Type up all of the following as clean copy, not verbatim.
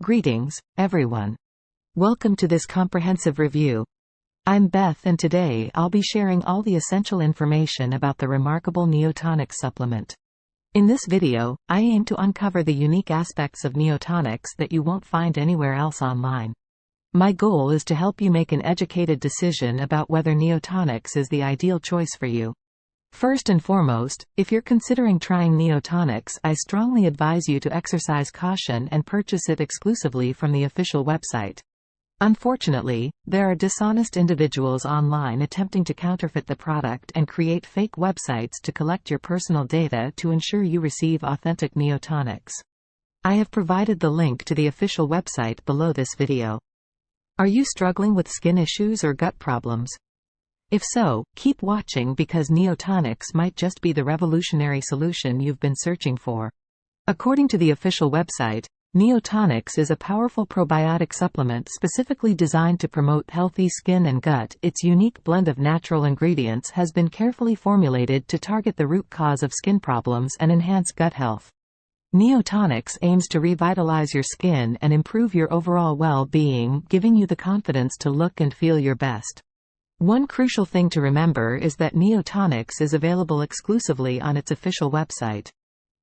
Greetings, everyone. Welcome to this comprehensive review. I'm Beth, and today I'll be sharing all the essential information about the remarkable Neotonics supplement. In this video, I aim to uncover the unique aspects of Neotonics that you won't find anywhere else online. My goal is to help you make an educated decision about whether Neotonics is the ideal choice for you. First and foremost, if you're considering trying Neotonics, I strongly advise you to exercise caution and purchase it exclusively from the official website. Unfortunately, there are dishonest individuals online attempting to counterfeit the product and create fake websites to collect your personal data to ensure you receive authentic Neotonics. I have provided the link to the official website below this video. Are you struggling with skin issues or gut problems? If so, keep watching because Neotonics might just be the revolutionary solution you've been searching for. According to the official website, Neotonics is a powerful probiotic supplement specifically designed to promote healthy skin and gut. Its unique blend of natural ingredients has been carefully formulated to target the root cause of skin problems and enhance gut health. Neotonics aims to revitalize your skin and improve your overall well-being, giving you the confidence to look and feel your best. One crucial thing to remember is that Neotonics is available exclusively on its official website.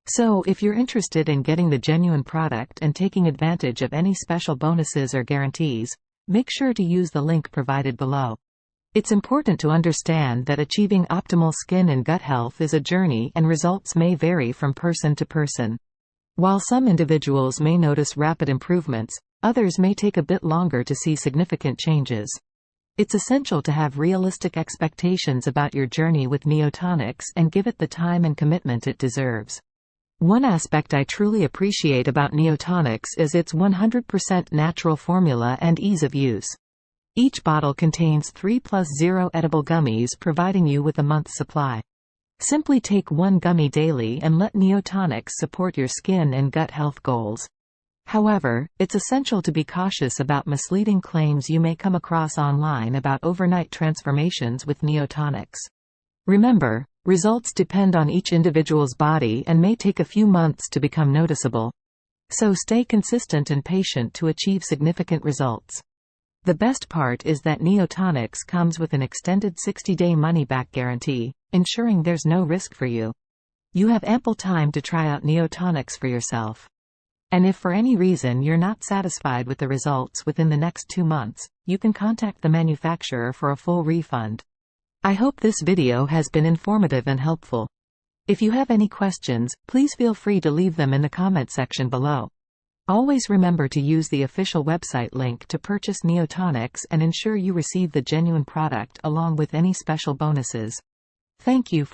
So, if you're interested in getting the genuine product and taking advantage of any special bonuses or guarantees, make sure to use the link provided below. It's important to understand that achieving optimal skin and gut health is a journey, and results may vary from person to person. While some individuals may notice rapid improvements, others may take a bit longer to see significant changes. It's essential to have realistic expectations about your journey with Neotonics and give it the time and commitment it deserves. One aspect I truly appreciate about Neotonics is its 100% natural formula and ease of use. Each bottle contains 3+0 edible gummies, providing you with a month's supply. Simply take one gummy daily and let Neotonics support your skin and gut health goals. However, it's essential to be cautious about misleading claims you may come across online about overnight transformations with Neotonics. Remember, results depend on each individual's body and may take a few months to become noticeable. So stay consistent and patient to achieve significant results. The best part is that Neotonics comes with an extended 60-day money-back guarantee, ensuring there's no risk for you. You have ample time to try out Neotonics for yourself. And if for any reason you're not satisfied with the results within the next 2 months, you can contact the manufacturer for a full refund. I hope this video has been informative and helpful. If you have any questions, please feel free to leave them in the comment section below. Always remember to use the official website link to purchase Neotonics and ensure you receive the genuine product along with any special bonuses. Thank you for